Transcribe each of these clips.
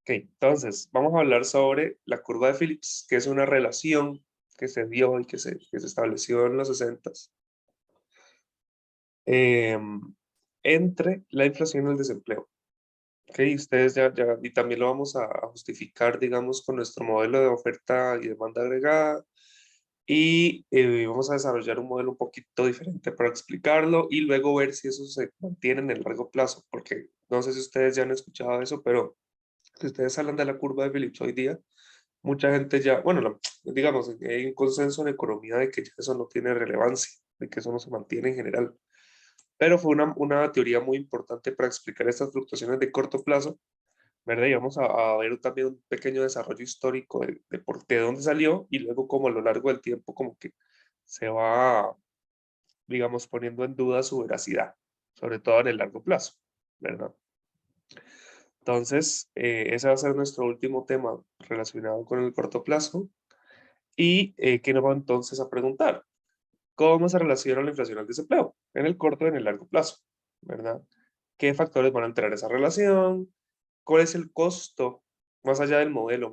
Ok, entonces vamos a hablar sobre la curva de Phillips, que es una relación que se dio y que se estableció en los 60 entre la inflación y el desempleo. Ok, ustedes y también lo vamos a justificar, digamos, con nuestro modelo de oferta y demanda agregada. Y vamos a desarrollar un modelo un poquito diferente para explicarlo y luego ver si eso se mantiene en el largo plazo, porque no sé si ustedes ya han escuchado eso, pero si ustedes hablan de la curva de Phillips hoy día, mucha gente ya, bueno, digamos, hay un consenso en economía de que ya eso no tiene relevancia, de que eso no se mantiene en general. Pero fue una teoría muy importante para explicar estas fluctuaciones de corto plazo, ¿verdad? Y vamos a ver también un pequeño desarrollo histórico de dónde salió y luego como a lo largo del tiempo como que se va, digamos, poniendo en duda su veracidad, sobre todo en el largo plazo, ¿verdad? Entonces, ese va a ser nuestro último tema relacionado con el corto plazo. Y que nos va entonces a preguntar, ¿cómo se relaciona la inflación al desempleo en el corto y en el largo plazo? ¿Verdad? ¿Qué factores van a alterar esa relación? ¿Cuál es el costo, más allá del modelo,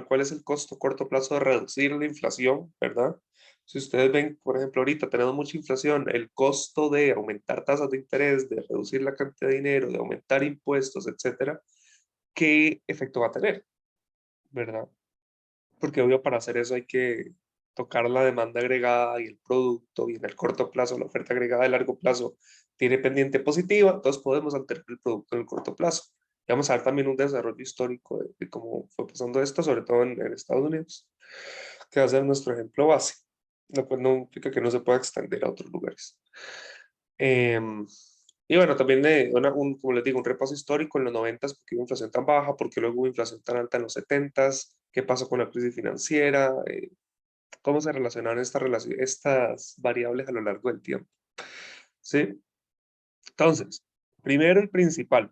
cuál es el costo corto plazo de reducir la inflación? ¿Verdad? Si ustedes ven, por ejemplo, ahorita tenemos mucha inflación, el costo de aumentar tasas de interés, de reducir la cantidad de dinero, de aumentar impuestos, etcétera, ¿qué efecto va a tener? ¿Verdad? Porque obvio para hacer eso hay que tocar la demanda agregada y el producto, y en el corto plazo la oferta agregada de largo plazo tiene pendiente positiva, entonces podemos alterar el producto en el corto plazo. Y vamos a ver también un desarrollo histórico de cómo fue pasando esto, sobre todo en Estados Unidos, que va a ser nuestro ejemplo base. No, pues no implica que no se pueda extender a otros lugares. Em, y bueno, también como les digo, un repaso histórico en los 90, porque hubo inflación tan baja, porque luego hubo inflación tan alta en los 70, qué pasó con la crisis financiera, cómo se relacionaron estas variables a lo largo del tiempo. ¿Sí? Entonces, primero y principal,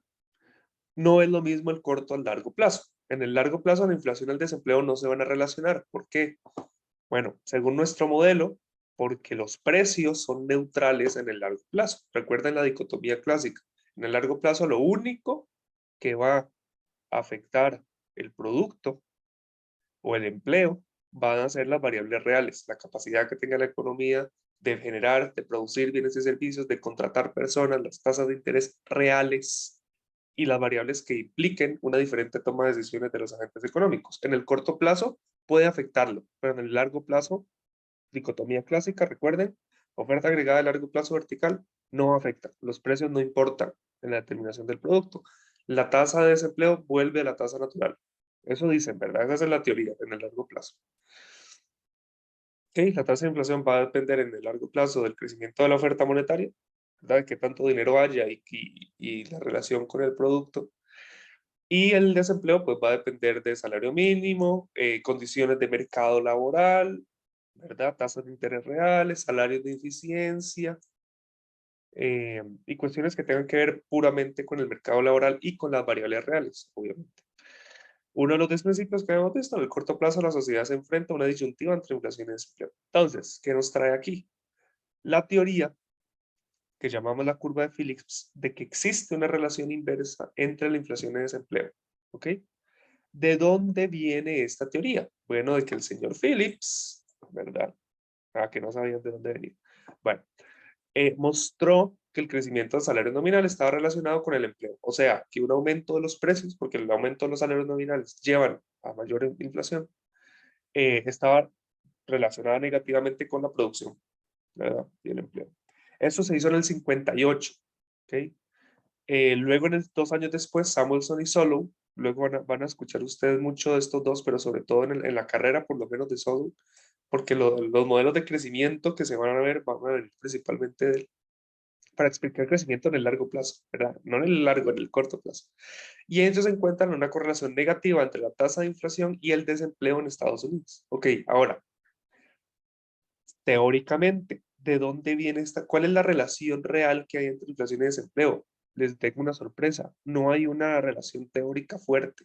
no es lo mismo el corto al largo plazo. En el largo plazo, la inflación y el desempleo no se van a relacionar. ¿Por qué? Bueno, según nuestro modelo, porque los precios son neutrales en el largo plazo. Recuerden la dicotomía clásica. En el largo plazo, lo único que va a afectar el producto o el empleo van a ser las variables reales, la capacidad que tenga la economía de generar, de producir bienes y servicios, de contratar personas, las tasas de interés reales y las variables que impliquen una diferente toma de decisiones de los agentes económicos. En el corto plazo puede afectarlo, pero en el largo plazo, dicotomía clásica, recuerden, oferta agregada de largo plazo vertical no afecta, los precios no importan en la determinación del producto. La tasa de desempleo vuelve a la tasa natural. Eso dicen, ¿verdad? Esa es la teoría en el largo plazo. ¿Ok? La tasa de inflación va a depender en el largo plazo del crecimiento de la oferta monetaria, ¿verdad? De qué tanto dinero haya y la relación con el producto. Y el desempleo pues va a depender de salario mínimo, condiciones de mercado laboral, ¿verdad? Tasas de interés reales, salarios de eficiencia, y cuestiones que tengan que ver puramente con el mercado laboral y con las variables reales, obviamente. Uno de los principios que hemos visto, en el corto plazo la sociedad se enfrenta a una disyuntiva entre inflación y desempleo. Entonces, ¿qué nos trae aquí? La teoría que llamamos la curva de Phillips, de que existe una relación inversa entre la inflación y el desempleo. ¿Ok? ¿De dónde viene esta teoría? Bueno, de que el señor Phillips, ¿verdad? Ah, que no sabían de dónde venía. Bueno, mostró que el crecimiento del salario nominal estaba relacionado con el empleo. O sea, que un aumento de los precios, porque el aumento de los salarios nominales llevan a mayor inflación, estaba relacionada negativamente con la producción, ¿verdad? Y el empleo. Eso se hizo en el 58, ¿ok? Luego, 2 años después, Samuelson y Solow, luego van a escuchar ustedes mucho de estos dos, pero sobre todo en la carrera, por lo menos de Solow, porque los modelos de crecimiento que se van a ver van a venir principalmente de él, para explicar el crecimiento en el largo plazo, ¿verdad? No en el largo, en el corto plazo. Y ellos encuentran una correlación negativa entre la tasa de inflación y el desempleo en Estados Unidos. Ok, ahora, teóricamente, ¿de dónde viene cuál es la relación real que hay entre inflación y desempleo? Les tengo una sorpresa, no hay una relación teórica fuerte,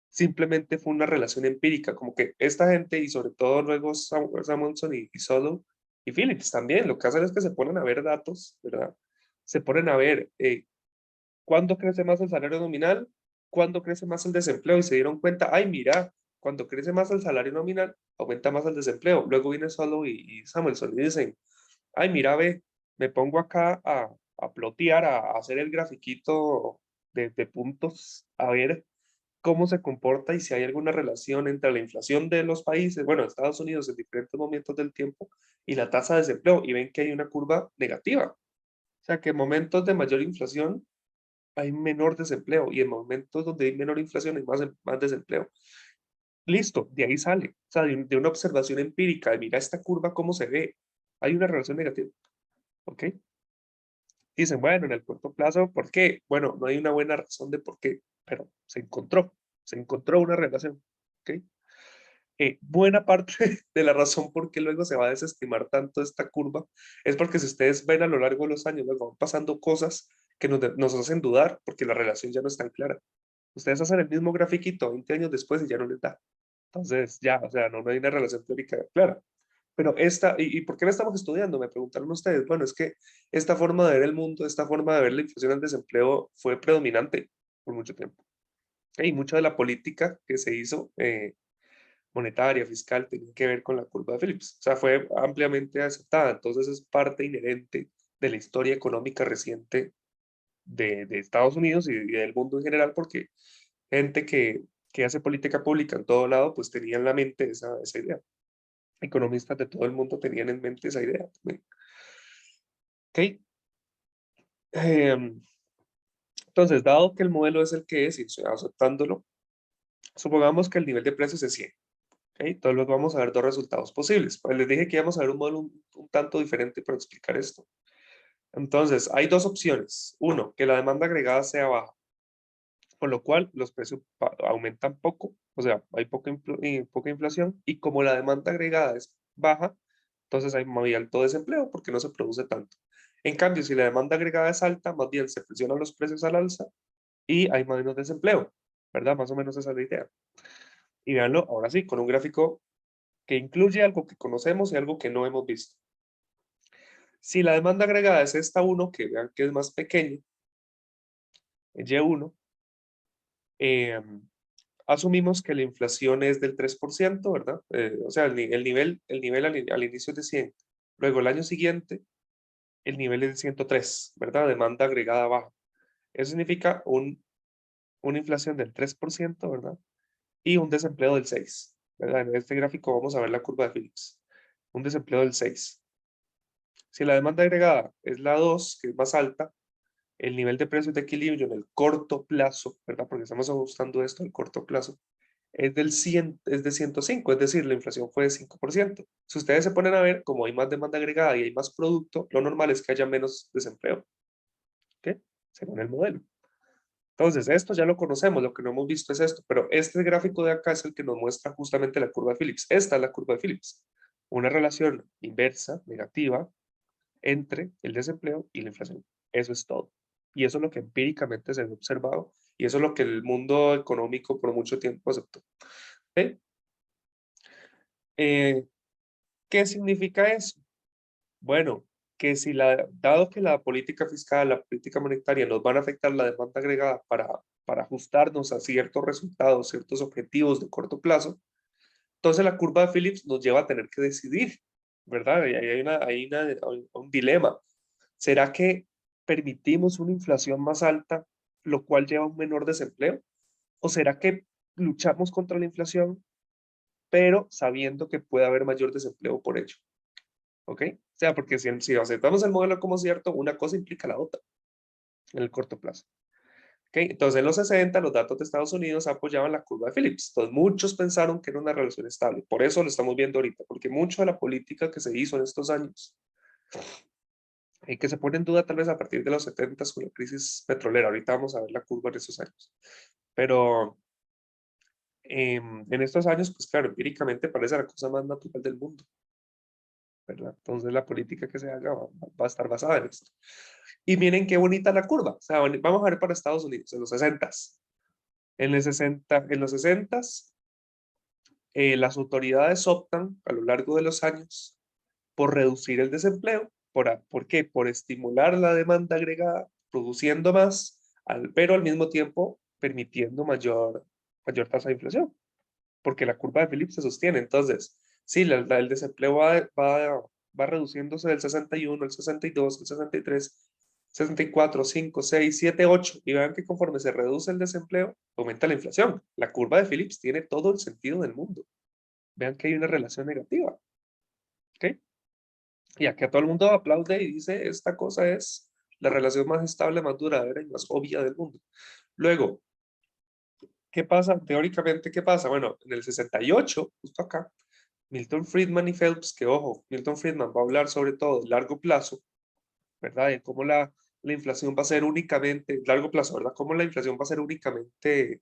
simplemente fue una relación empírica, como que esta gente y sobre todo luego Samuelson y Solow y Phillips también, lo que hacen es que se ponen a ver datos, ¿verdad? Se ponen a ver cuándo crece más el salario nominal cuándo crece más el desempleo y se dieron cuenta, ay, mira, cuando crece más el salario nominal, aumenta más el desempleo. Luego viene Solow y Samuelson y dicen, ay, mira, ve, me pongo acá a plotear, a hacer el grafiquito de puntos, a ver cómo se comporta y si hay alguna relación entre la inflación de los países, bueno, Estados Unidos en diferentes momentos del tiempo, y la tasa de desempleo, y ven que hay una curva negativa. O sea, que en momentos de mayor inflación hay menor desempleo, y en momentos donde hay menor inflación hay más desempleo. Listo, de ahí sale. O sea, de una observación empírica, de mira esta curva cómo se ve. Hay una relación negativa. ¿Ok? Dicen, bueno, en el corto plazo, ¿por qué? Bueno, no hay una buena razón de por qué, pero se encontró una relación. ¿Ok? Buena parte de la razón por qué luego se va a desestimar tanto esta curva es porque si ustedes ven a lo largo de los años, luego van pasando cosas que nos hacen dudar porque la relación ya no es tan clara. Ustedes hacen el mismo grafiquito 20 años después y ya no les da. Entonces, ya, o sea, no hay una relación teórica clara. Pero ¿y por qué la estamos estudiando? Me preguntaron ustedes. Bueno, es que esta forma de ver el mundo, esta forma de ver la inflación al desempleo fue predominante por mucho tiempo. Y mucha de la política que se hizo monetaria, fiscal, tenía que ver con la curva de Phillips. O sea, fue ampliamente aceptada. Entonces es parte inherente de la historia económica reciente de Estados Unidos y del mundo en general, porque gente que hace política pública en todo lado, pues tenía en la mente esa idea. Economistas de todo el mundo tenían en mente esa idea también. ¿Ok? Entonces, dado que el modelo es el que es y estoy aceptándolo, supongamos que el nivel de precios es 100. ¿Ok? Entonces, luego vamos a ver dos resultados posibles. Pues les dije que íbamos a ver un modelo un tanto diferente para explicar esto. Entonces, hay dos opciones. Uno, que la demanda agregada sea baja, con lo cual los precios aumentan poco, o sea, hay poca inflación, y como la demanda agregada es baja, entonces hay muy alto desempleo porque no se produce tanto. En cambio, si la demanda agregada es alta, más bien se presionan los precios al alza y hay menos desempleo, ¿verdad? Más o menos esa es la idea. Y véanlo, ahora sí, con un gráfico que incluye algo que conocemos y algo que no hemos visto. Si la demanda agregada es esta 1, que vean que es más pequeño, Y1, asumimos que la inflación es del 3%, ¿verdad? O sea, el nivel al inicio es de 100. Luego, el año siguiente, el nivel es de 103, ¿verdad? Demanda agregada baja. Eso significa una inflación del 3%, ¿verdad? Y un desempleo del 6, ¿verdad? En este gráfico vamos a ver la curva de Phillips. Un desempleo del 6. Si la demanda agregada es la 2, que es más alta, el nivel de precios de equilibrio en el corto plazo, ¿verdad? Porque estamos ajustando esto al corto plazo, es de 105, es decir, la inflación fue de 5%. Si ustedes se ponen a ver, como hay más demanda agregada y hay más producto, lo normal es que haya menos desempleo, ¿ok? Según el modelo. Entonces, esto ya lo conocemos, lo que no hemos visto es esto, pero este gráfico de acá es el que nos muestra justamente la curva de Phillips. Esta es la curva de Phillips. Una relación inversa, negativa, entre el desempleo y la inflación. Eso es todo. Y eso es lo que empíricamente se ha observado y eso es lo que el mundo económico por mucho tiempo aceptó. ¿Ok? ¿Qué significa eso? Bueno, que dado que la política fiscal, la política monetaria nos van a afectar la demanda agregada para ajustarnos a ciertos resultados, ciertos objetivos de corto plazo, entonces la curva de Phillips nos lleva a tener que decidir, ¿verdad? Y ahí hay un dilema. ¿Será que permitimos una inflación más alta, lo cual lleva a un menor desempleo? ¿O será que luchamos contra la inflación, pero sabiendo que puede haber mayor desempleo por ello? ¿Ok? O sea, porque si aceptamos el modelo como cierto, una cosa implica la otra en el corto plazo. ¿Ok? Entonces, en los 60, los datos de Estados Unidos apoyaban la curva de Phillips. Entonces, muchos pensaron que era una relación estable. Por eso lo estamos viendo ahorita, porque mucho de la política que se hizo en estos años, que se pone en duda tal vez a partir de los 70 con la crisis petrolera. Ahorita vamos a ver la curva de esos años. Pero en estos años, pues claro, empíricamente parece la cosa más natural del mundo, ¿verdad? Entonces, la política que se haga va a estar basada en esto. Y miren qué bonita la curva. O sea, vamos a ver para Estados Unidos, en los 60. En los 60, las autoridades optan a lo largo de los años por reducir el desempleo. ¿Por qué? Por estimular la demanda agregada, produciendo más, pero al mismo tiempo permitiendo mayor tasa de inflación, porque la curva de Phillips se sostiene. Entonces, sí, el desempleo va reduciéndose del 61, el 62, el 63, 64, 5, 6, 7, 8. Y vean que conforme se reduce el desempleo, aumenta la inflación. La curva de Phillips tiene todo el sentido del mundo. Vean que hay una relación negativa. ¿Ok? Y aquí a todo el mundo aplaude y dice, esta cosa es la relación más estable, más duradera y más obvia del mundo. Luego, ¿qué pasa? Teóricamente, ¿qué pasa? Bueno, en el 68, justo acá, Milton Friedman y Phelps, que ojo, Milton Friedman va a hablar sobre todo de largo plazo, ¿verdad? De cómo la inflación va a ser únicamente, largo plazo, ¿verdad? Cómo la inflación va a ser únicamente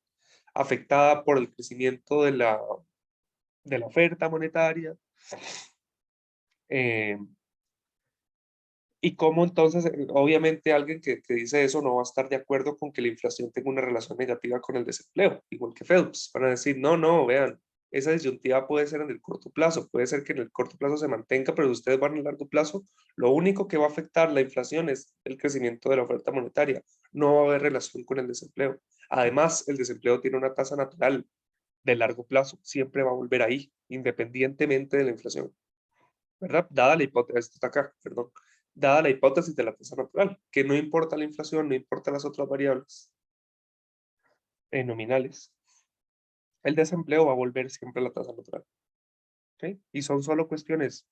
afectada por el crecimiento de la oferta monetaria. Y cómo entonces, obviamente alguien que dice eso no va a estar de acuerdo con que la inflación tenga una relación negativa con el desempleo, igual que Phelps. Van a decir, no, no, vean, esa disyuntiva puede ser en el corto plazo, puede ser que en el corto plazo se mantenga, pero si ustedes van en el largo plazo, lo único que va a afectar la inflación es el crecimiento de la oferta monetaria, no va a haber relación con el desempleo. Además, el desempleo tiene una tasa natural de largo plazo, siempre va a volver ahí, independientemente de la inflación. ¿Verdad? Dada la hipótesis, esto está acá, perdón, dada la hipótesis de la tasa natural, que no importa la inflación, no importa las otras variables nominales, el desempleo va a volver siempre a la tasa natural. ¿Okay? Y son solo cuestiones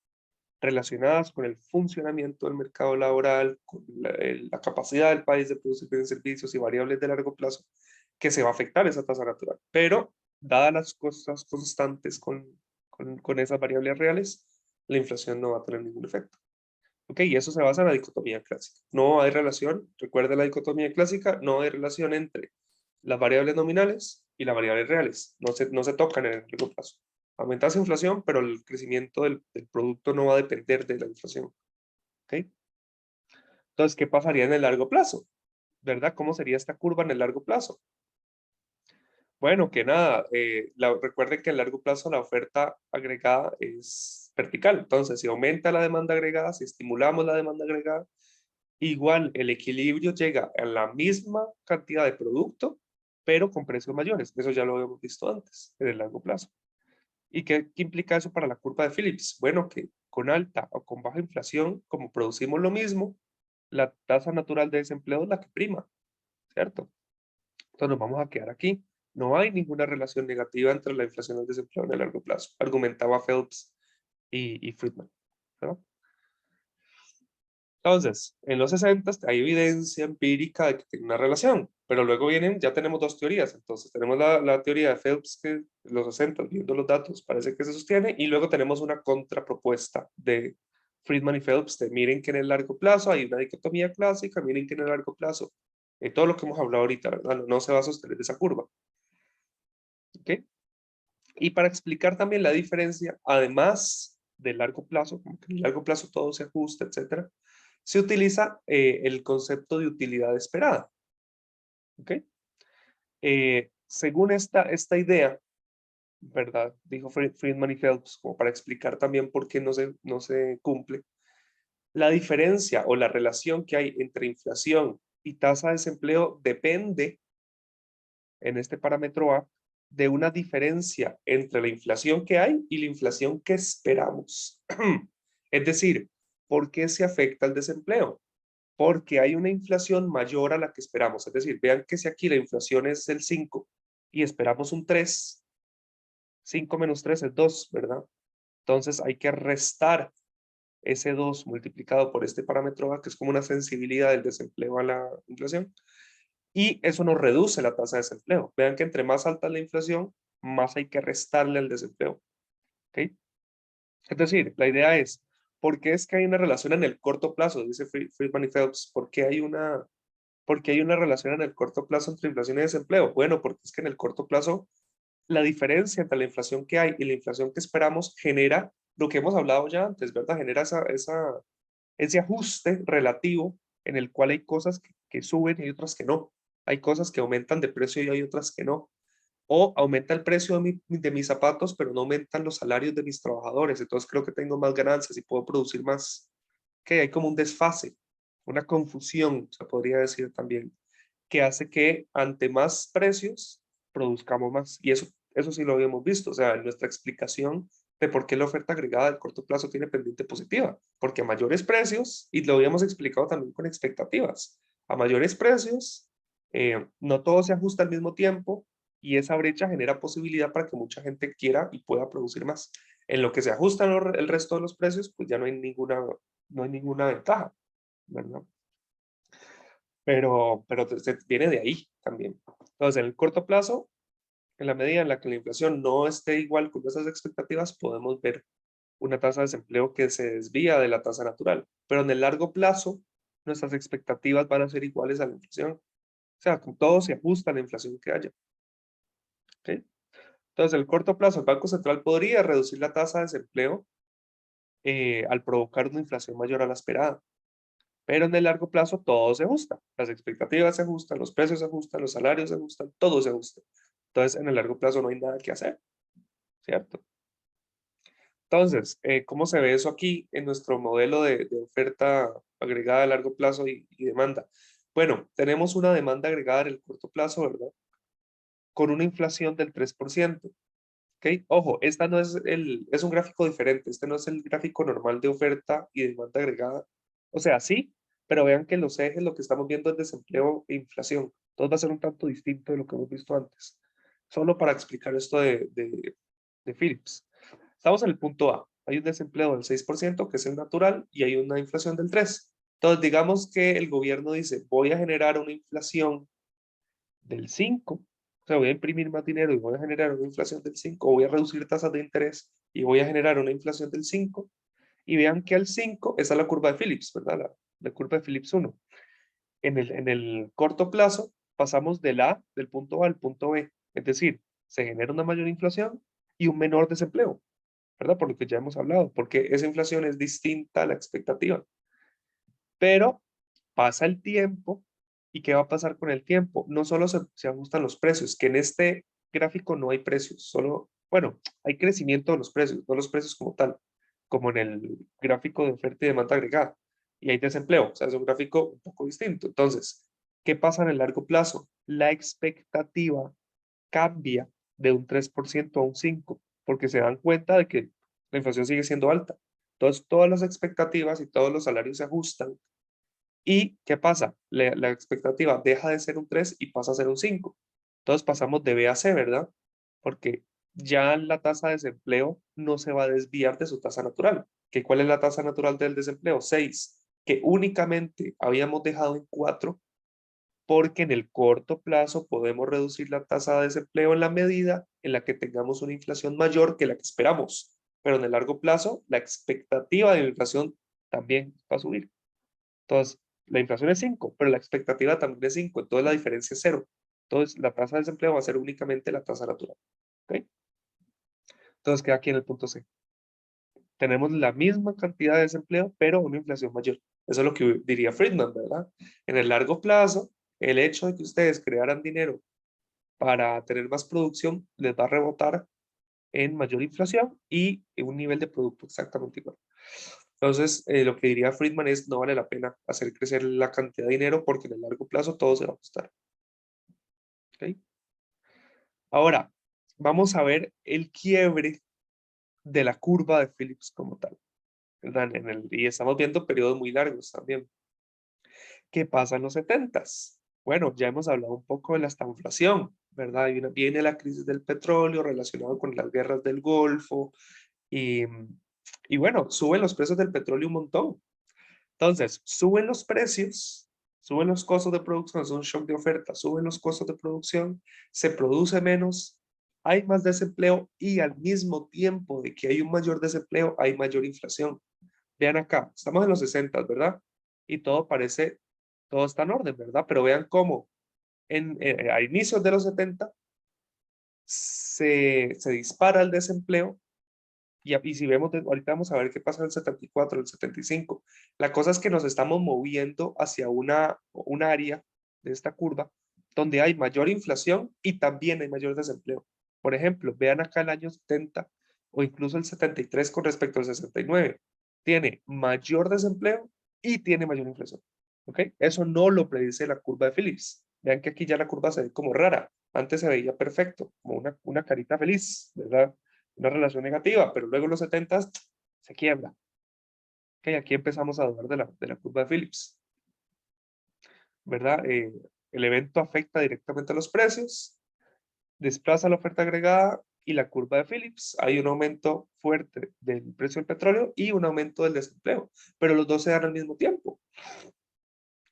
relacionadas con el funcionamiento del mercado laboral, con la capacidad del país de producir bienes y servicios y variables de largo plazo, que se va a afectar esa tasa natural. Pero, dadas las cosas constantes con esas variables reales, la inflación no va a tener ningún efecto. Ok, y eso se basa en la dicotomía clásica. No hay relación, recuerda la dicotomía clásica, no hay relación entre las variables nominales y las variables reales. No se tocan en el largo plazo. Aumenta la inflación, pero el crecimiento del producto no va a depender de la inflación. ¿Ok? Entonces, ¿qué pasaría en el largo plazo? ¿Verdad? ¿Cómo sería esta curva en el largo plazo? Bueno, que nada, recuerden que a largo plazo la oferta agregada es vertical. Entonces, si aumenta la demanda agregada, si estimulamos la demanda agregada, igual el equilibrio llega a la misma cantidad de producto, pero con precios mayores. Eso ya lo hemos visto antes, en el largo plazo. ¿Y qué implica eso para la curva de Phillips? Bueno, que con alta o con baja inflación, como producimos lo mismo, la tasa natural de desempleo es la que prima, ¿cierto? Entonces nos vamos a quedar aquí. No hay ninguna relación negativa entre la inflación y el desempleo en el largo plazo, argumentaba Phelps y Friedman, ¿verdad? Entonces, en los 60 hay evidencia empírica de que tiene una relación, pero luego vienen, ya tenemos dos teorías. Entonces, tenemos la teoría de Phelps que en los 60, viendo los datos, parece que se sostiene, y luego tenemos una contrapropuesta de Friedman y Phelps de miren que en el largo plazo hay una dicotomía clásica, miren que en el largo plazo, todo lo que hemos hablado ahorita, ¿verdad? No se va a sostener esa curva. ¿Ok? Y para explicar también la diferencia, además del largo plazo, como que en el largo plazo todo se ajusta, etcétera, se utiliza el concepto de utilidad esperada. ¿Ok? Según esta idea, ¿verdad? Dijo Friedman y Phelps, como para explicar también por qué no se cumple, la diferencia o la relación que hay entre inflación y tasa de desempleo depende, en este parámetro A, de una diferencia entre la inflación que hay y la inflación que esperamos. Es decir, ¿por qué se afecta el desempleo? Porque hay una inflación mayor a la que esperamos. Es decir, vean que si aquí la inflación es el 5 y esperamos un 3, 5 menos 3 es 2, ¿verdad? Entonces hay que restar ese 2 multiplicado por este parámetro A, que es como una sensibilidad del desempleo a la inflación. Y eso nos reduce la tasa de desempleo. Vean que entre más alta es la inflación, más hay que restarle al desempleo. ¿Ok? Es decir, la idea es, ¿por qué es que hay una relación en el corto plazo? Dice Friedman y Phelps, ¿por qué hay una relación en el corto plazo entre inflación y desempleo? Bueno, porque es que en el corto plazo la diferencia entre la inflación que hay y la inflación que esperamos genera lo que hemos hablado ya antes, ¿verdad? Genera ese ajuste relativo en el cual hay cosas que suben y otras que no. Hay cosas que aumentan de precio y hay otras que no. O aumenta el precio de mis zapatos, pero no aumentan los salarios de mis trabajadores. Entonces creo que tengo más ganancias y puedo producir más. Que hay como un desfase, una confusión, se podría decir también, que hace que ante más precios produzcamos más. Y eso sí lo habíamos visto, o sea, en nuestra explicación de por qué la oferta agregada del corto plazo tiene pendiente positiva, porque a mayores precios, y lo habíamos explicado también con expectativas, a mayores precios, no todo se ajusta al mismo tiempo y esa brecha genera posibilidad para que mucha gente quiera y pueda producir más. En lo que se ajustan el resto de los precios, pues ya no hay ninguna ventaja, ¿verdad? Pero viene de ahí también. Entonces, en el corto plazo, en la medida en la que la inflación no esté igual con esas expectativas, podemos ver una tasa de desempleo que se desvía de la tasa natural. Pero en el largo plazo, nuestras expectativas van a ser iguales a la inflación. O sea, con todo se ajusta a la inflación que haya. ¿Ok? Entonces, en el corto plazo, el Banco Central podría reducir la tasa de desempleo al provocar una inflación mayor a la esperada. Pero en el largo plazo todo se ajusta. Las expectativas se ajustan, los precios se ajustan, los salarios se ajustan, todo se ajusta. Entonces, en el largo plazo no hay nada que hacer, ¿cierto? Entonces, ¿cómo se ve eso aquí en nuestro modelo de oferta agregada a largo plazo y demanda? Bueno, tenemos una demanda agregada en el corto plazo, ¿verdad? Con una inflación del 3%. ¿Ok? Ojo, esta no es es un gráfico diferente. Este no es el gráfico normal de oferta y demanda agregada. O sea, sí, pero vean que en los ejes lo que estamos viendo es desempleo e inflación. Entonces va a ser un tanto distinto de lo que hemos visto antes. Solo para explicar esto de Philips. Estamos en el punto A. Hay un desempleo del 6%, que es el natural, y hay una inflación del 3%. Entonces, digamos que el gobierno dice, voy a generar una inflación del 5%, o sea, voy a imprimir más dinero y voy a generar una inflación del 5%, o voy a reducir tasas de interés y voy a generar una inflación del 5%, y vean que al 5, esa es la curva de Phillips, ¿verdad? La curva de Phillips 1. En el corto plazo, pasamos del punto A al punto B, es decir, se genera una mayor inflación y un menor desempleo, ¿verdad? Por lo que ya hemos hablado, porque esa inflación es distinta a la expectativa. Pero pasa el tiempo, ¿y qué va a pasar con el tiempo? No solo se ajustan los precios, que en este gráfico no hay precios, solo, bueno, hay crecimiento de los precios, no los precios como tal, como en el gráfico de oferta y demanda agregada. Y hay desempleo, o sea, es un gráfico un poco distinto. Entonces, ¿qué pasa en el largo plazo? La expectativa cambia de un 3% a un 5%, porque se dan cuenta de que la inflación sigue siendo alta. Entonces, todas las expectativas y todos los salarios se ajustan. ¿Y qué pasa? La expectativa deja de ser un 3 y pasa a ser un 5. Entonces pasamos de B a C, ¿verdad? Porque ya la tasa de desempleo no se va a desviar de su tasa natural. ¿Que cuál es la tasa natural del desempleo? 6, que únicamente habíamos dejado en 4 porque en el corto plazo podemos reducir la tasa de desempleo en la medida en la que tengamos una inflación mayor que la que esperamos. Pero en el largo plazo, la expectativa de la inflación también va a subir. Entonces, la inflación es 5, pero la expectativa también es 5, entonces la diferencia es 0. Entonces, la tasa de desempleo va a ser únicamente la tasa natural. ¿Ok? Entonces, queda aquí en el punto C. Tenemos la misma cantidad de desempleo, pero una inflación mayor. Eso es lo que diría Friedman, ¿verdad? En el largo plazo, el hecho de que ustedes crearan dinero para tener más producción les va a rebotar en mayor inflación y en un nivel de producto exactamente igual. Entonces, lo que diría Friedman es, no vale la pena hacer crecer la cantidad de dinero porque en el largo plazo todo se va a ajustar. ¿Ok? Ahora, vamos a ver el quiebre de la curva de Phillips como tal, ¿verdad? Y estamos viendo periodos muy largos también. ¿Qué pasa en los 70s? Bueno, ya hemos hablado un poco de la estanflación, ¿verdad? Viene la crisis del petróleo relacionado con las guerras del Golfo y, y bueno, suben los precios del petróleo un montón. Entonces, suben los costos de producción, es un shock de oferta, suben los costos de producción, se produce menos, hay más desempleo y al mismo tiempo de que hay un mayor desempleo, hay mayor inflación. Vean acá, estamos en los 60, ¿verdad? Y todo está en orden, ¿verdad? Pero vean cómo a inicios de los 70 se dispara el desempleo y si vemos, ahorita vamos a ver qué pasa en el 74, el 75. La cosa es que nos estamos moviendo hacia un área de esta curva donde hay mayor inflación y también hay mayor desempleo. Por ejemplo, vean acá el año 70 o incluso el 73 con respecto al 69. Tiene mayor desempleo y tiene mayor inflación. ¿Ok? Eso no lo predice la curva de Phillips. Vean que aquí ya la curva se ve como rara. Antes se veía perfecto, como una carita feliz, ¿verdad? Una relación negativa, pero luego en los 70 se quiebra. Ok, aquí empezamos a dudar de la curva de Phillips, ¿verdad? El evento afecta directamente a los precios, desplaza la oferta agregada y la curva de Phillips. Hay un aumento fuerte del precio del petróleo y un aumento del desempleo, pero los dos se dan al mismo tiempo,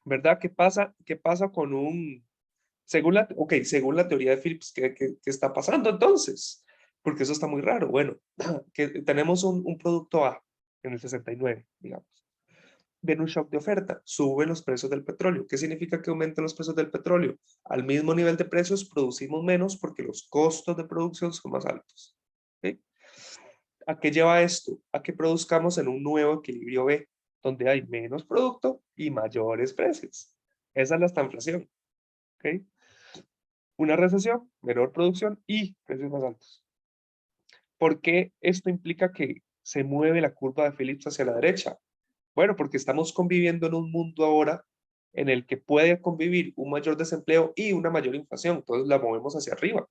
¿verdad? ¿Qué pasa con según la teoría de Phillips, ¿qué está pasando entonces? Porque eso está muy raro. Bueno, que tenemos un producto A en el 69, digamos. Viene un shock de oferta, sube los precios del petróleo. ¿Qué significa que aumentan los precios del petróleo? Al mismo nivel de precios producimos menos porque los costos de producción son más altos. ¿Ok? ¿A qué lleva esto? A que produzcamos en un nuevo equilibrio B, donde hay menos producto y mayores precios. Esa es la estanflación. ¿Ok? Una recesión, menor producción y precios más altos. ¿Por qué esto implica que se mueve la curva de Phillips hacia la derecha? Bueno, porque estamos conviviendo en un mundo ahora en el que puede convivir un mayor desempleo y una mayor inflación. Entonces la movemos hacia arriba,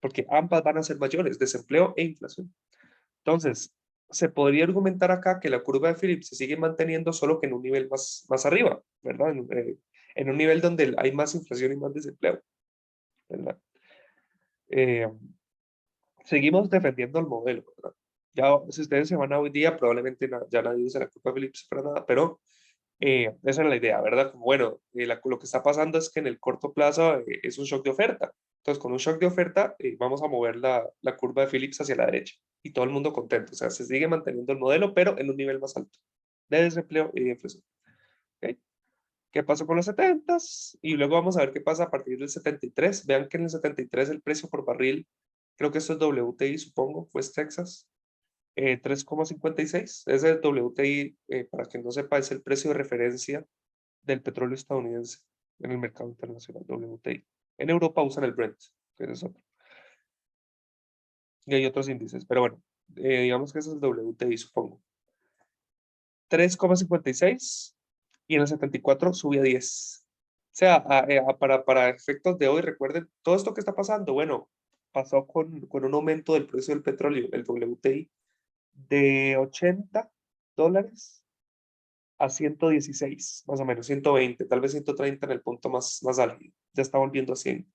porque ambas van a ser mayores, desempleo e inflación. Entonces, se podría argumentar acá que la curva de Phillips se sigue manteniendo solo que en un nivel más arriba, ¿verdad? En un nivel donde hay más inflación y más desempleo, ¿verdad? Eh, Seguimos defendiendo el modelo, ¿verdad? Ya, si ustedes se van a hoy día, probablemente ya nadie usa la curva de Phillips para nada, pero esa era la idea, ¿verdad? Como, bueno, lo que está pasando es que en el corto plazo es un shock de oferta. Entonces, con un shock de oferta, vamos a mover la curva de Phillips hacia la derecha y todo el mundo contento. O sea, se sigue manteniendo el modelo, pero en un nivel más alto de desempleo y de inflación. ¿Ok? ¿Qué pasó con los 70? Y luego vamos a ver qué pasa a partir del 73. Vean que en el 73 el precio por barril, creo que esto es WTI, supongo, West Texas, 3,56. Ese WTI, para quien no sepa, es el precio de referencia del petróleo estadounidense en el mercado internacional, WTI. En Europa usan el Brent, que es otro. Y hay otros índices, pero bueno, digamos que ese es el WTI, supongo. 3,56 y en el 74 subía a 10. O sea, para efectos de hoy, recuerden, todo esto que está pasando, bueno, pasó con un aumento del precio del petróleo, el WTI, de $80 a 116, más o menos, 120, tal vez 130 en el punto más álgido. Ya está volviendo a 100.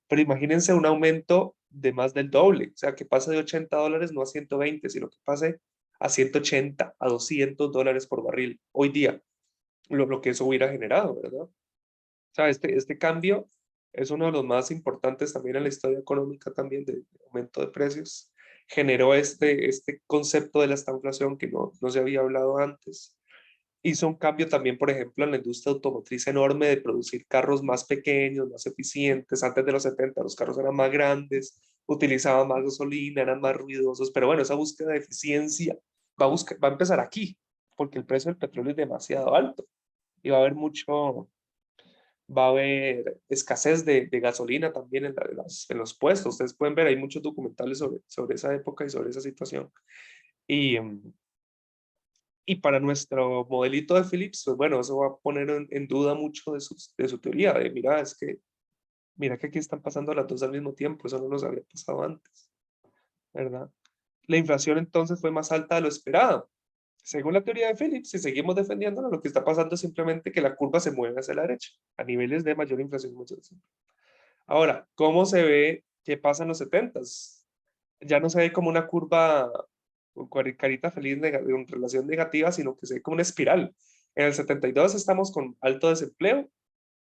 Pero imagínense un aumento de más del doble, o sea, que pase de $80 no a 120, sino que pase a 180, a $200 por barril hoy día, lo que eso hubiera generado, ¿verdad? O sea, este cambio es uno de los más importantes también en la historia económica también de aumento de precios. Generó este concepto de la estanflación que no se había hablado antes. Hizo un cambio también, por ejemplo, en la industria automotriz enorme de producir carros más pequeños, más eficientes. Antes de los 70 los carros eran más grandes, utilizaban más gasolina, eran más ruidosos, pero bueno, esa búsqueda de eficiencia va a empezar aquí, porque el precio del petróleo es demasiado alto y va a haber escasez de gasolina también en los puestos. Ustedes pueden ver, hay muchos documentales sobre esa época y sobre esa situación. Y, y para nuestro modelito de Phillips, pues bueno, eso va a poner en duda mucho de su teoría, mira que aquí están pasando las dos al mismo tiempo, eso no nos había pasado antes, ¿verdad? La inflación entonces fue más alta de lo esperado. Según la teoría de Phillips, si seguimos defendiéndola, lo que está pasando es simplemente que la curva se mueve hacia la derecha, a niveles de mayor inflación y mayor desempleo. Ahora, ¿cómo se ve qué pasa en los 70s? Ya no se ve como una curva con carita feliz en relación negativa, sino que se ve como una espiral. En el 72 estamos con alto desempleo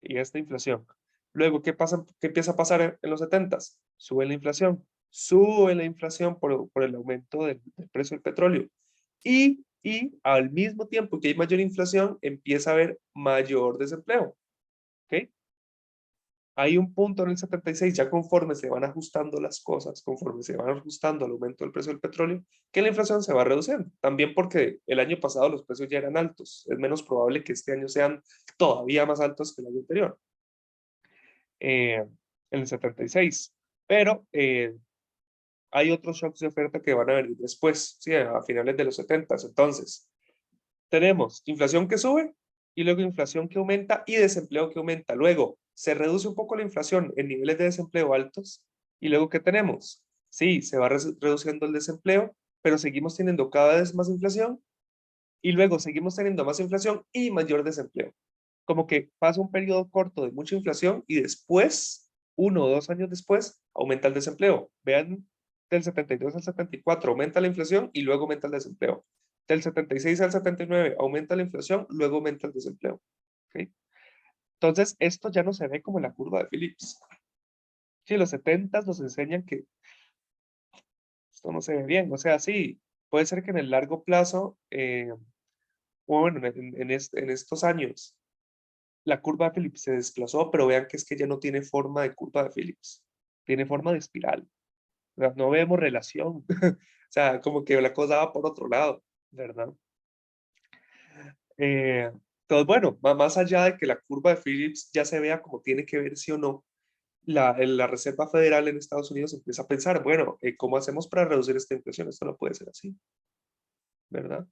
y esta inflación. Luego, ¿qué empieza a pasar en los 70s? Sube la inflación por el aumento del precio del petróleo. Y al mismo tiempo que hay mayor inflación, empieza a haber mayor desempleo. ¿Ok? Hay un punto en el 76, ya conforme se van ajustando las cosas, conforme se van ajustando al aumento del precio del petróleo, que la inflación se va reduciendo. También porque el año pasado los precios ya eran altos. Es menos probable que este año sean todavía más altos que el año anterior, en el 76. Pero hay otros shocks de oferta que van a venir después, ¿sí? A finales de los 70. Entonces, tenemos inflación que sube y luego inflación que aumenta y desempleo que aumenta. Luego, se reduce un poco la inflación en niveles de desempleo altos, y luego ¿qué tenemos? Sí, se va reduciendo el desempleo, pero seguimos teniendo cada vez más inflación, y luego seguimos teniendo más inflación y mayor desempleo. Como que pasa un periodo corto de mucha inflación y después, 1 o 2 años después, aumenta el desempleo. Vean, del 72 al 74 aumenta la inflación y luego aumenta el desempleo. Del 76 al 79 aumenta la inflación, luego aumenta el desempleo. ¿Ok? Entonces, esto ya no se ve como la curva de Phillips. Sí, los 70 nos enseñan que esto no se ve bien. O sea, sí, puede ser que en el largo plazo, o bueno, en estos años, la curva de Phillips se desplazó, pero vean que es que ya no tiene forma de curva de Phillips, tiene forma de espiral. O sea, no vemos relación. O sea, como que la cosa va por otro lado, ¿verdad? Eh, entonces, bueno, va más allá de que la curva de Phillips ya se vea como tiene que ver sí o no, la Reserva Federal en Estados Unidos empieza a pensar, bueno, ¿cómo hacemos para reducir esta inflación? Esto no puede ser así, ¿verdad?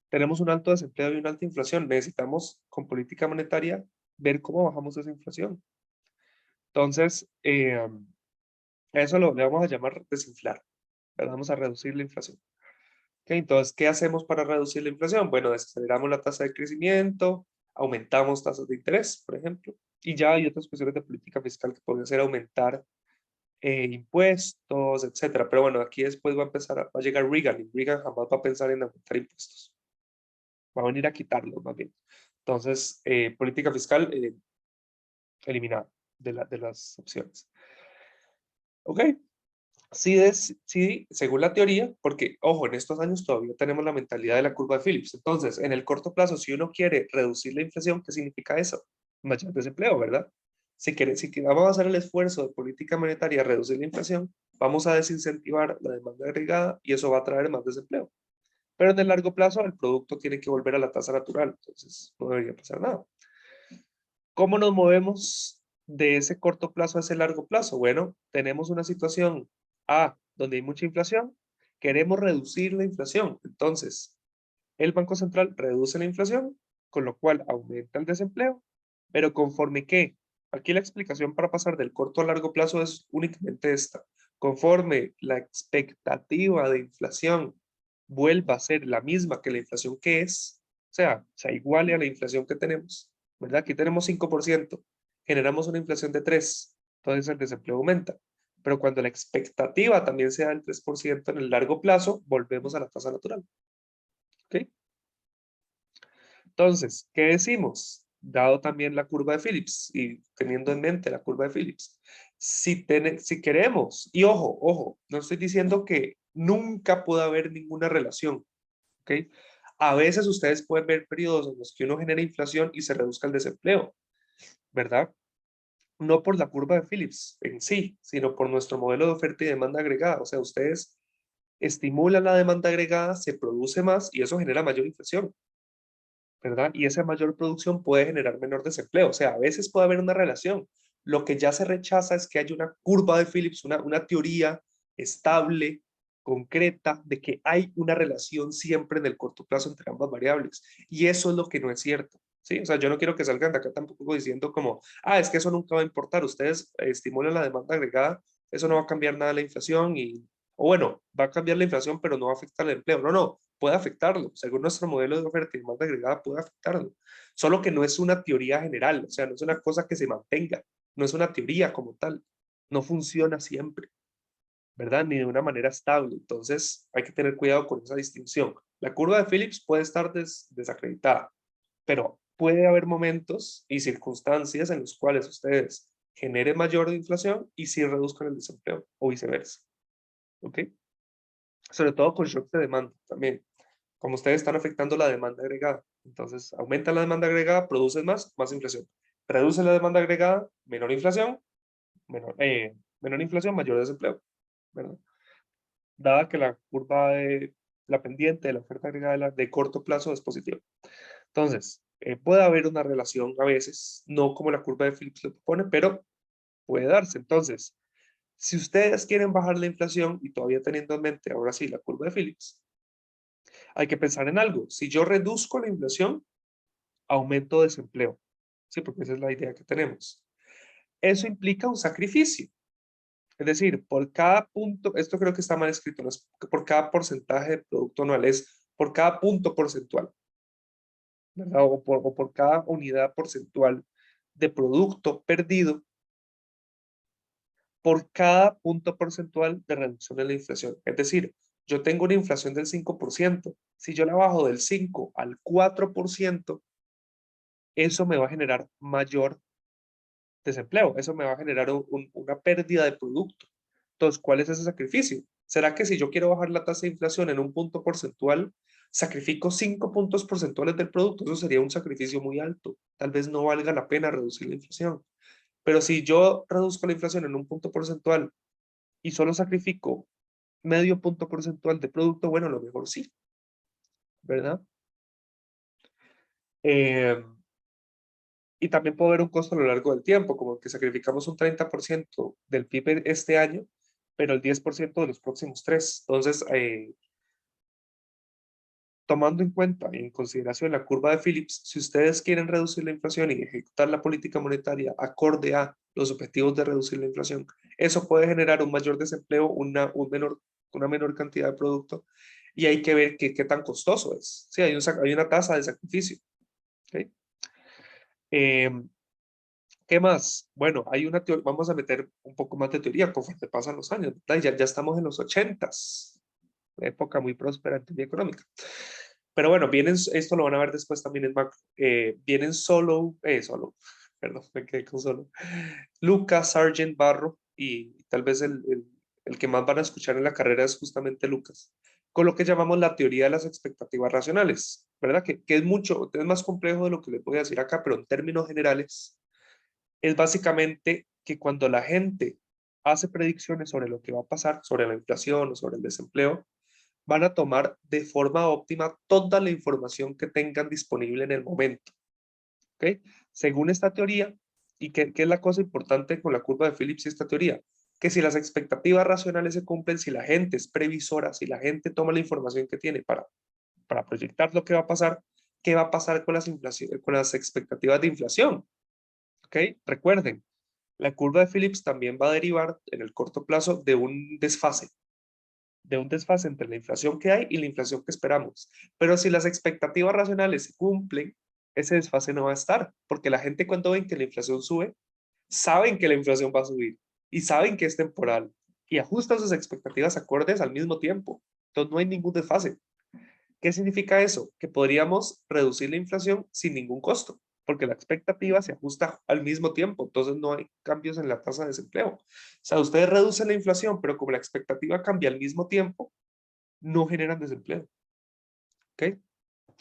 Tenemos un alto desempleo y una alta inflación. Necesitamos, con política monetaria, ver cómo bajamos esa inflación. Entonces, a eso le vamos a llamar desinflar, ¿verdad? Vamos a reducir la inflación. ¿Ok? Entonces, ¿qué hacemos para reducir la inflación? Bueno, desaceleramos la tasa de crecimiento, aumentamos tasas de interés, por ejemplo, y ya hay otras cuestiones de política fiscal que pueden ser aumentar impuestos, etcétera. Pero bueno, aquí después va a empezar, va a llegar Reagan, y Reagan jamás va a pensar en aumentar impuestos. Va a venir a quitarlos, más bien. Entonces, política fiscal eliminada de las opciones. ¿Ok? Sí, sí, según la teoría, porque, ojo, en estos años todavía tenemos la mentalidad de la curva de Phillips. Entonces, en el corto plazo, si uno quiere reducir la inflación, ¿qué significa eso? Mayor desempleo, ¿verdad? Si vamos a hacer el esfuerzo de política monetaria a reducir la inflación, vamos a desincentivar la demanda agregada y eso va a traer más desempleo. Pero en el largo plazo, el producto tiene que volver a la tasa natural, entonces no debería pasar nada. ¿Cómo nos movemos de ese corto plazo a ese largo plazo? Bueno, tenemos una situación A, donde hay mucha inflación, queremos reducir la inflación. Entonces, el Banco Central reduce la inflación, con lo cual aumenta el desempleo, pero conforme que, aquí la explicación para pasar del corto a largo plazo es únicamente esta. Conforme la expectativa de inflación vuelva a ser la misma que la inflación que es, o sea, se iguale a la inflación que tenemos, ¿verdad? Aquí tenemos 5%, generamos una inflación de 3, entonces el desempleo aumenta. Pero cuando la expectativa también sea del 3% en el largo plazo, volvemos a la tasa natural. ¿Ok? Entonces, ¿qué decimos? Dado también la curva de Phillips y teniendo en mente la curva de Phillips, si queremos, y ojo, no estoy diciendo que nunca pueda haber ninguna relación, ¿ok? A veces ustedes pueden ver periodos en los que uno genera inflación y se reduzca el desempleo, ¿verdad? No por la curva de Phillips en sí, sino por nuestro modelo de oferta y demanda agregada. O sea, ustedes estimulan la demanda agregada, se produce más y eso genera mayor inflación, ¿verdad? Y esa mayor producción puede generar menor desempleo. O sea, a veces puede haber una relación. Lo que ya se rechaza es que haya una curva de Phillips, una teoría estable, concreta, de que hay una relación siempre en el corto plazo entre ambas variables. Y eso es lo que no es cierto. ¿Sí? O sea, yo no quiero que salgan de acá tampoco diciendo como, es que eso nunca va a importar. Ustedes estimulan la demanda agregada, eso no va a cambiar nada la inflación o bueno, va a cambiar la inflación, pero no va a afectar el empleo. No, no, puede afectarlo. Según nuestro modelo de oferta y demanda agregada, puede afectarlo. Solo que no es una teoría general, o sea, no es una cosa que se mantenga, no es una teoría como tal. No funciona siempre, ¿verdad? Ni de una manera estable. Entonces, hay que tener cuidado con esa distinción. La curva de Phillips puede estar desacreditada, pero puede haber momentos y circunstancias en los cuales ustedes generen mayor inflación y sí reduzcan el desempleo o viceversa. ¿Ok? Sobre todo con shocks de demanda también. Como ustedes están afectando la demanda agregada. Entonces, aumenta la demanda agregada, producen más inflación. Reduce la demanda agregada, menor inflación, mayor desempleo, ¿verdad? Dada que la curva de la pendiente de la oferta agregada de corto plazo es positiva. Entonces, puede haber una relación a veces, no como la curva de Phillips lo propone, pero puede darse. Entonces, si ustedes quieren bajar la inflación y todavía teniendo en mente, ahora sí, la curva de Phillips, hay que pensar en algo. Si yo reduzco la inflación, aumento desempleo. Sí, porque esa es la idea que tenemos. Eso implica un sacrificio. Es decir, por cada punto, esto creo que está mal escrito, no es por cada porcentaje de producto anual, es por cada punto porcentual, ¿verdad? O por cada unidad porcentual de producto perdido por cada punto porcentual de reducción de la inflación. Es decir, yo tengo una inflación del 5%, si yo la bajo del 5 al 4%, eso me va a generar mayor desempleo, eso me va a generar una pérdida de producto. Entonces, ¿cuál es ese sacrificio? ¿Será que si yo quiero bajar la tasa de inflación en un punto porcentual, sacrifico 5 puntos porcentuales del producto? Eso sería un sacrificio muy alto. Tal vez no valga la pena reducir la inflación. Pero si yo reduzco la inflación en un punto porcentual y solo sacrifico medio punto porcentual de producto, bueno, a lo mejor sí, ¿verdad? Eh, y también puede haber un costo a lo largo del tiempo, como que sacrificamos un 30% del PIB este año, pero el 10% de los próximos 3. Entonces, tomando en cuenta y en consideración la curva de Phillips, si ustedes quieren reducir la inflación y ejecutar la política monetaria acorde a los objetivos de reducir la inflación, eso puede generar un mayor desempleo, una menor cantidad de producto, y hay que ver qué tan costoso es. Sí, hay una tasa de sacrificio. ¿Okay? ¿Qué más? Bueno, hay una teoría, vamos a meter un poco más de teoría conforme pasan los años, ¿verdad? Ya estamos en los 80s, época muy próspera en teoría económica. Pero bueno, esto lo van a ver después también en macro. Vienen perdón, me quedé con solo. Lucas, Sargent, Barro, y tal vez el que más van a escuchar en la carrera es justamente Lucas, con lo que llamamos la teoría de las expectativas racionales, ¿verdad? Que es más complejo de lo que les voy a decir acá, pero en términos generales, es básicamente que cuando la gente hace predicciones sobre lo que va a pasar, sobre la inflación o sobre el desempleo, van a tomar de forma óptima toda la información que tengan disponible en el momento. ¿Ok? Según esta teoría, y qué es la cosa importante con la curva de Phillips y esta teoría, que si las expectativas racionales se cumplen, si la gente es previsora, si la gente toma la información que tiene para proyectar lo que va a pasar, ¿qué va a pasar con con las expectativas de inflación? ¿Ok? Recuerden, la curva de Phillips también va a derivar en el corto plazo de un desfase entre la inflación que hay y la inflación que esperamos. Pero si las expectativas racionales se cumplen, ese desfase no va a estar, porque la gente cuando ven que la inflación sube, saben que la inflación va a subir y saben que es temporal y ajustan sus expectativas acordes al mismo tiempo. Entonces no hay ningún desfase. ¿Qué significa eso? Que podríamos reducir la inflación sin ningún costo, porque la expectativa se ajusta al mismo tiempo, entonces no hay cambios en la tasa de desempleo. O sea, ustedes reducen la inflación, pero como la expectativa cambia al mismo tiempo, no generan desempleo. ¿Ok?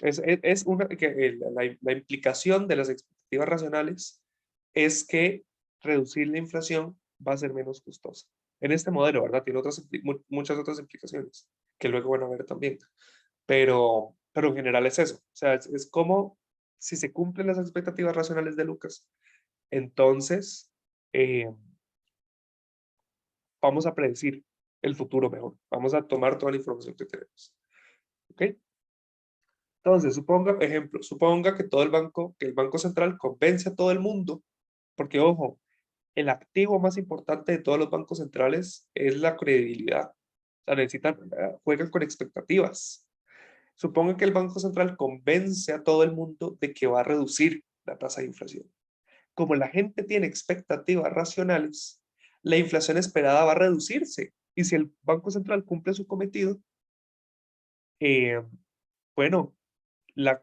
Es la implicación de las expectativas racionales es que reducir la inflación va a ser menos costosa. En este modelo, ¿verdad? Tiene muchas otras implicaciones que luego van a ver también. Pero en general es eso. O sea, es como si se cumplen las expectativas racionales de Lucas, entonces eh, vamos a predecir el futuro mejor. Vamos a tomar toda la información que tenemos. ¿Ok? Entonces, suponga que que el Banco Central convence a todo el mundo, porque ojo, el activo más importante de todos los bancos centrales es la credibilidad. O sea, juegan con expectativas. Suponga que el Banco Central convence a todo el mundo de que va a reducir la tasa de inflación. Como la gente tiene expectativas racionales, la inflación esperada va a reducirse. Y si el Banco Central cumple su cometido, eh, bueno, la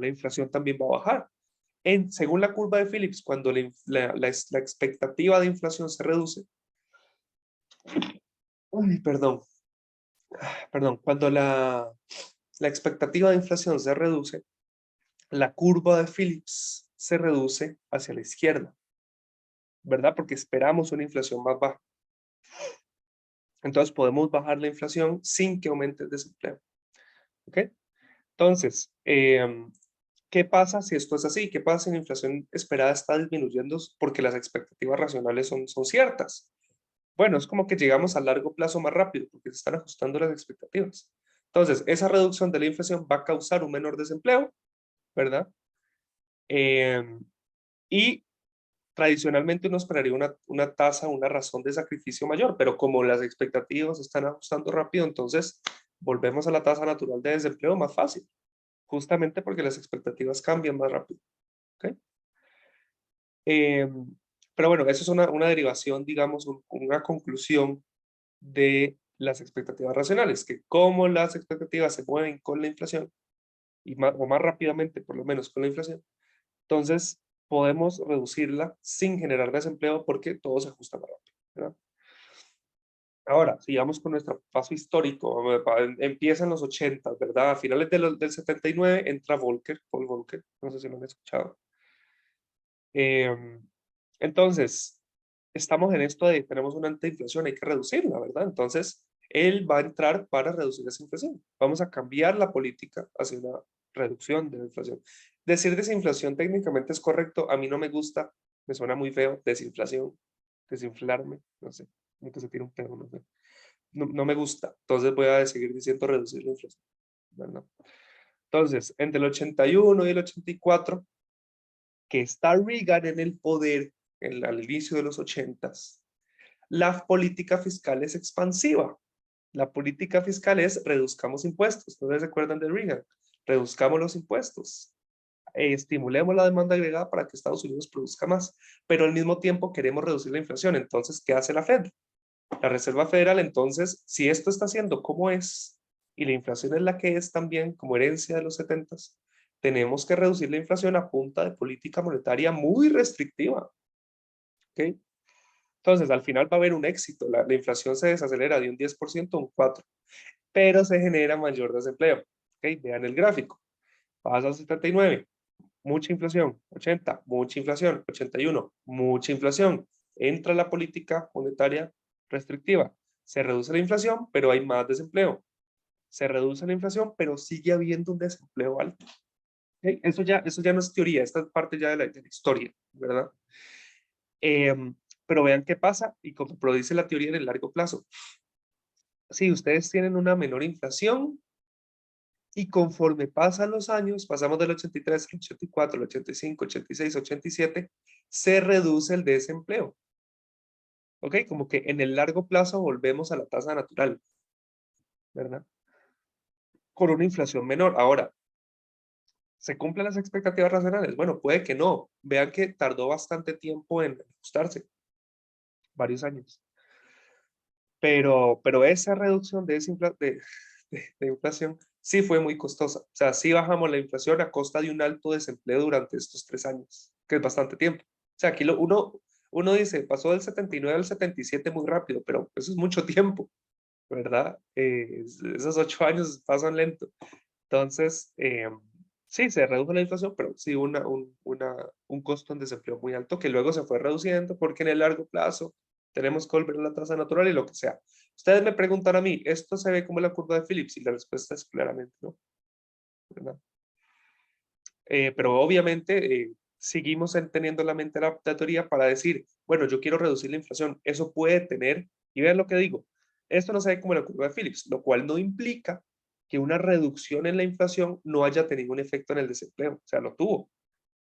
inflación también va a bajar. Según la curva de Phillips, cuando la expectativa de inflación se reduce, perdón, cuando la expectativa de inflación se reduce, la curva de Phillips se reduce hacia la izquierda, ¿verdad? Porque esperamos una inflación más baja. Entonces podemos bajar la inflación sin que aumente el desempleo. ¿Ok? Entonces, ¿qué pasa si esto es así? ¿Qué pasa si la inflación esperada está disminuyendo porque las expectativas racionales son ciertas? Bueno, es como que llegamos a largo plazo más rápido porque se están ajustando las expectativas. Entonces, esa reducción de la inflación va a causar un menor desempleo, ¿verdad? Y tradicionalmente uno esperaría una tasa, una razón de sacrificio mayor, pero como las expectativas se están ajustando rápido, entonces volvemos a la tasa natural de desempleo más fácil, justamente porque las expectativas cambian más rápido. ¿Ok? Em, pero bueno, eso es una derivación, digamos, una conclusión de las expectativas racionales, que como las expectativas se mueven con la inflación, y más, o más rápidamente por lo menos con la inflación, entonces podemos reducirla sin generar desempleo porque todo se ajusta más rápido, ¿verdad? Ahora, sigamos con nuestro paso histórico. Empieza en los 80, ¿verdad? A finales del 79 entra Volcker, Paul Volcker, no sé si lo han escuchado. Em, entonces, estamos en esto de tenemos una alta inflación, hay que reducirla, ¿verdad? Entonces, él va a entrar para reducir esa inflación. Vamos a cambiar la política hacia una reducción de la inflación. Decir desinflación técnicamente es correcto, a mí no me gusta, me suena muy feo, desinflación, desinflarme, no sé, como que se tira un pedo, no sé. No, no me gusta, entonces voy a seguir diciendo reducir la inflación, ¿verdad? Entonces, entre el 81 y el 84, que está Reagan en el poder al inicio de los 80s, la política fiscal es expansiva. La política fiscal es reduzcamos impuestos. ¿No se acuerdan de Reagan? Reduzcamos los impuestos. Estimulemos la demanda agregada para que Estados Unidos produzca más, pero al mismo tiempo queremos reducir la inflación. Entonces, ¿qué hace la Fed? La Reserva Federal, entonces, si esto está haciendo como es, y la inflación es la que es también como herencia de los 70s, tenemos que reducir la inflación a punta de política monetaria muy restrictiva. ¿Ok? Entonces, al final va a haber un éxito. La inflación se desacelera de un 10% a un 4%, pero se genera mayor desempleo. ¿Ok? Vean el gráfico. Pasa a 79, mucha inflación. 80, mucha inflación. 81, mucha inflación. Entra la política monetaria restrictiva. Se reduce la inflación, pero hay más desempleo. Se reduce la inflación, pero sigue habiendo un desempleo alto. ¿Ok? Eso ya no es teoría, esta es parte ya de la historia, ¿verdad? Pero vean qué pasa y cómo produce la teoría en el largo plazo. Si ustedes tienen una menor inflación y conforme pasan los años, pasamos del 83 al 84, al 85, 86, 87, se reduce el desempleo. ¿Ok? Como que en el largo plazo volvemos a la tasa natural, ¿verdad? Con una inflación menor. Ahora, ¿se cumplen las expectativas racionales? Bueno, puede que no. Vean que tardó bastante tiempo en ajustarse, varios años. Pero esa reducción de inflación sí fue muy costosa. O sea, sí bajamos la inflación a costa de un alto desempleo durante estos 3 años, que es bastante tiempo. O sea, aquí uno dice, pasó del 79 al 77 muy rápido, pero eso es mucho tiempo, ¿verdad? Esos 8 años pasan lento. Entonces, sí, se redujo la inflación, pero sí un costo en desempleo muy alto que luego se fue reduciendo porque en el largo plazo tenemos que volver a la tasa natural y lo que sea. Ustedes me preguntan a mí, ¿esto se ve como la curva de Phillips? Y la respuesta es claramente no, ¿verdad? Pero obviamente seguimos teniendo la mente la teoría para decir, bueno, yo quiero reducir la inflación. Eso puede tener, y vean lo que digo, esto no se ve como la curva de Phillips, lo cual no implica que una reducción en la inflación no haya tenido un efecto en el desempleo. O sea, lo tuvo.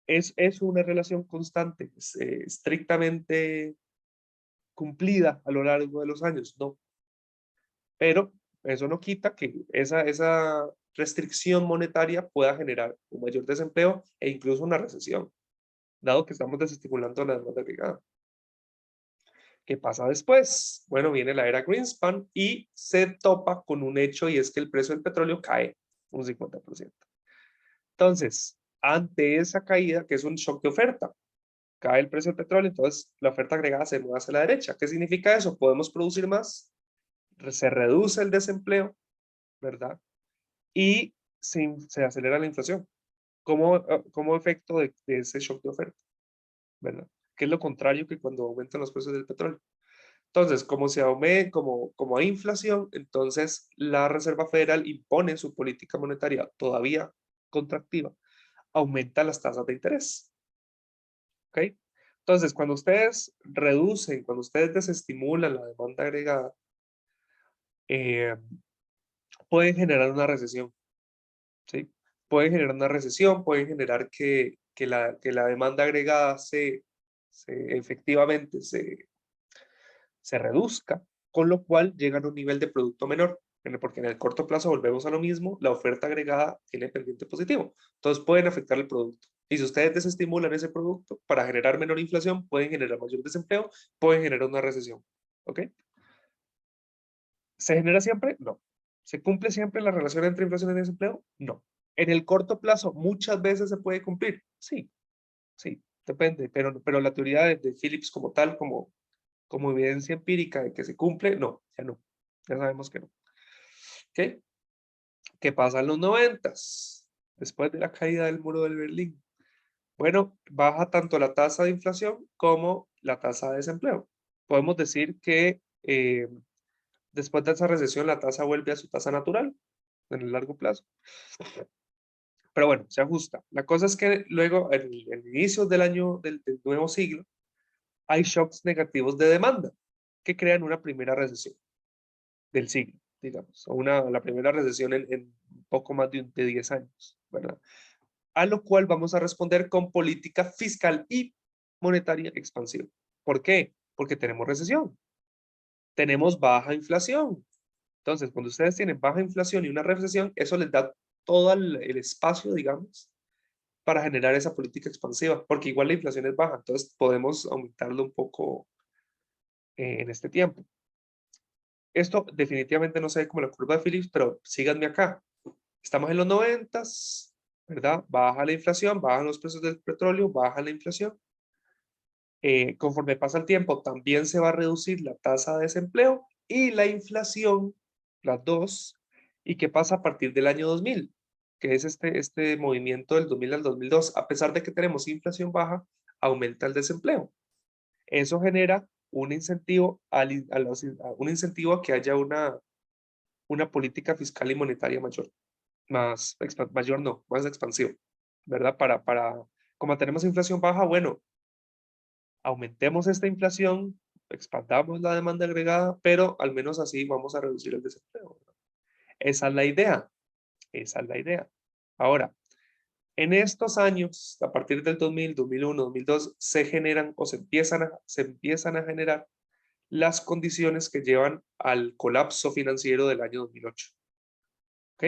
Es una relación constante, estrictamente cumplida a lo largo de los años, no. Pero eso no quita que esa restricción monetaria pueda generar un mayor desempleo e incluso una recesión, dado que estamos desestimulando la demanda agregada. ¿Qué pasa después? Bueno, viene la era Greenspan y se topa con un hecho y es que el precio del petróleo cae un 50%. Entonces, ante esa caída, que es un shock de oferta, cae el precio del petróleo, entonces la oferta agregada se mueve hacia la derecha. ¿Qué significa eso? Podemos producir más, se reduce el desempleo, ¿verdad? Y se acelera la inflación como efecto de ese shock de oferta, ¿verdad? Que es lo contrario que cuando aumentan los precios del petróleo. Entonces, como hay inflación, entonces la Reserva Federal impone su política monetaria todavía contractiva, aumenta las tasas de interés. ¿Ok? Entonces, cuando ustedes reducen, cuando ustedes desestimulan la demanda agregada, eh, pueden generar una recesión, ¿sí? Pueden generar una recesión, pueden generar que la demanda agregada efectivamente se reduzca, con lo cual llegan a un nivel de producto menor, porque en el corto plazo volvemos a lo mismo, la oferta agregada tiene pendiente positivo, entonces pueden afectar el producto. Y si ustedes desestimulan ese producto para generar menor inflación, pueden generar mayor desempleo, pueden generar una recesión. ¿Ok? ¿Se genera siempre? No. ¿Se cumple siempre la relación entre inflación y desempleo? No. ¿En el corto plazo muchas veces se puede cumplir? Sí, sí, depende, pero la teoría de Phillips como tal, como evidencia empírica de que se cumple, no, ya no. Ya sabemos que no. ¿Ok? ¿Qué pasa en los 90s? Después de la caída del muro del Berlín. Bueno, baja tanto la tasa de inflación como la tasa de desempleo. Podemos decir que después de esa recesión la tasa vuelve a su tasa natural en el largo plazo. Pero bueno, se ajusta. La cosa es que luego, en inicios del año del nuevo siglo, hay shocks negativos de demanda que crean una primera recesión del siglo, digamos, o la primera recesión en poco más de 10 años, ¿verdad? A lo cual vamos a responder con política fiscal y monetaria expansiva. ¿Por qué? Porque tenemos recesión, tenemos baja inflación. Entonces, cuando ustedes tienen baja inflación y una recesión, eso les da todo el espacio, digamos, para generar esa política expansiva, porque igual la inflación es baja, entonces podemos aumentarlo un poco en este tiempo. Esto definitivamente no se ve como la curva de Phillips, pero síganme acá. Estamos en los 90s, ¿verdad? Baja la inflación, bajan los precios del petróleo, baja la inflación. Conforme pasa el tiempo, también se va a reducir la tasa de desempleo y la inflación, las dos. ¿Y qué pasa a partir del año 2000? Que es este movimiento del 2000 al 2002. A pesar de que tenemos inflación baja, aumenta el desempleo. Eso genera un incentivo un incentivo a que haya una política fiscal y monetaria mayor. Mayor no, más expansiva, ¿verdad? Como tenemos inflación baja, bueno, aumentemos esta inflación, expandamos la demanda agregada, pero al menos así vamos a reducir el desempleo, ¿verdad? Esa es la idea, esa es la idea. Ahora, en estos años, a partir del 2000, 2001, 2002, se generan o se empiezan a generar las condiciones que llevan al colapso financiero del año 2008. ¿Ok?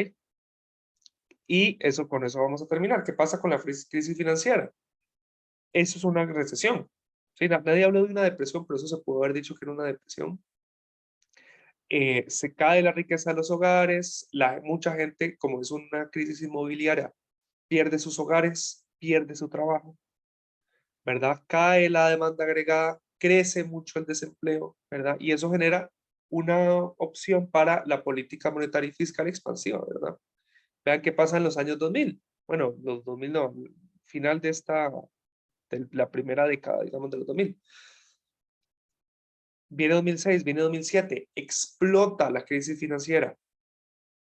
Y con eso vamos a terminar. ¿Qué pasa con la crisis financiera? Eso es una recesión. Sí, nadie habló de una depresión, pero eso se pudo haber dicho que era una depresión. Se cae la riqueza de los hogares, mucha gente, como es una crisis inmobiliaria, pierde sus hogares, pierde su trabajo, ¿verdad? Cae la demanda agregada, crece mucho el desempleo, ¿verdad? Y eso genera una opción para la política monetaria y fiscal expansiva, ¿verdad? Vean qué pasa en los años 2000. Bueno, los 2000 no, final de la primera década, digamos, de los 2000. Viene 2006, viene 2007, explota la crisis financiera.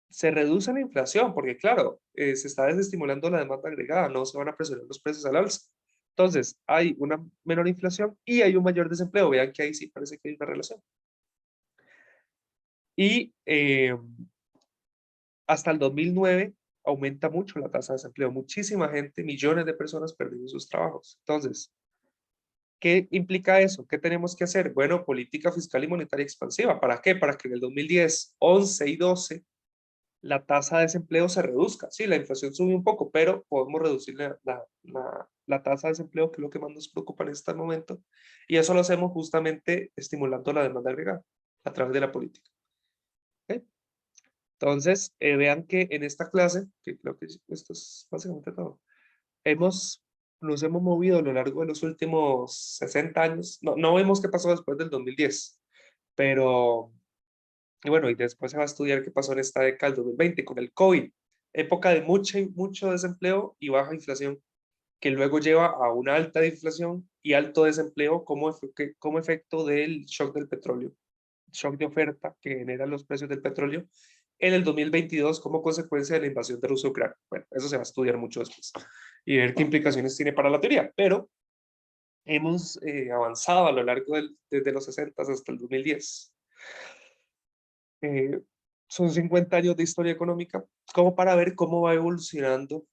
Se reduce la inflación, porque claro, se está desestimulando la demanda agregada, no se van a presionar los precios al alza. Entonces, hay una menor inflación y hay un mayor desempleo. Vean que ahí sí parece que hay una relación. Y hasta el 2009 aumenta mucho la tasa de desempleo. Muchísima gente, millones de personas perdieron sus trabajos. Entonces, ¿qué implica eso? ¿Qué tenemos que hacer? Bueno, política fiscal y monetaria expansiva. ¿Para qué? Para que en el 2010, 11 y 12 la tasa de desempleo se reduzca. Sí, la inflación sube un poco, pero podemos reducir la tasa de desempleo, que es lo que más nos preocupa en este momento. Y eso lo hacemos justamente estimulando la demanda agregada a través de la política. ¿Ok? Entonces, vean que en esta clase, que creo que esto es básicamente todo, nos hemos movido a lo largo de los últimos 60 años. No vemos qué pasó después del 2010, pero, y bueno, y después se va a estudiar qué pasó en esta década del 2020 con el COVID, época de mucho desempleo y baja inflación, que luego lleva a una alta inflación y alto desempleo como efecto del shock del petróleo, shock de oferta que generan los precios del petróleo en el 2022 como consecuencia de la invasión de Rusia a Ucrania. Bueno, eso se va a estudiar mucho después y ver qué implicaciones tiene para la teoría, pero hemos avanzado a lo largo desde los 60 hasta el 2010. Son 50 años de historia económica como para ver cómo va evolucionando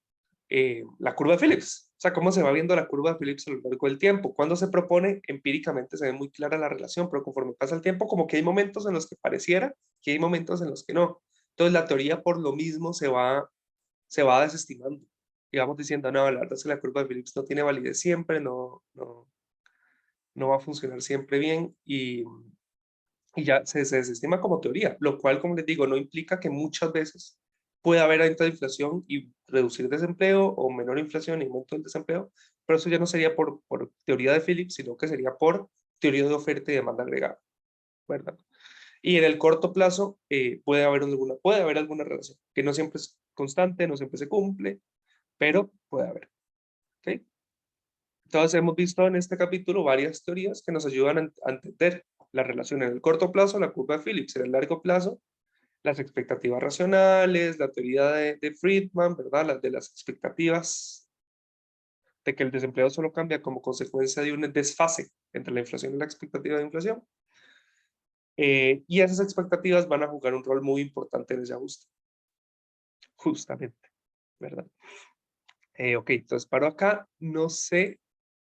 la curva de Phillips. O sea, cómo se va viendo la curva de Phillips a lo largo del tiempo. Cuando se propone, empíricamente se ve muy clara la relación, pero conforme pasa el tiempo, como que hay momentos en los que pareciera que hay momentos en los que no. Entonces la teoría por lo mismo se va desestimando. Y vamos diciendo, no, la verdad es que la curva de Phillips no tiene validez siempre, no va a funcionar siempre bien y ya se desestima como teoría, lo cual, como les digo, no implica que muchas veces pueda haber alta inflación y reducir desempleo o menor inflación y aumento del desempleo, pero eso ya no sería por teoría de Phillips, sino que sería por teoría de oferta y demanda agregada, ¿verdad? Y en el corto plazo puede haber alguna relación, que no siempre es constante, no siempre se cumple, pero puede haber. ¿Ok? Entonces hemos visto en este capítulo varias teorías que nos ayudan a entender la relación en el corto plazo, la curva de Phillips, en el largo plazo, las expectativas racionales, la teoría de Friedman, ¿verdad? Las de las expectativas de que el desempleo solo cambia como consecuencia de un desfase entre la inflación y la expectativa de inflación. Y esas expectativas van a jugar un rol muy importante en ese ajuste, justamente, ¿verdad? Ok, entonces paro acá. No sé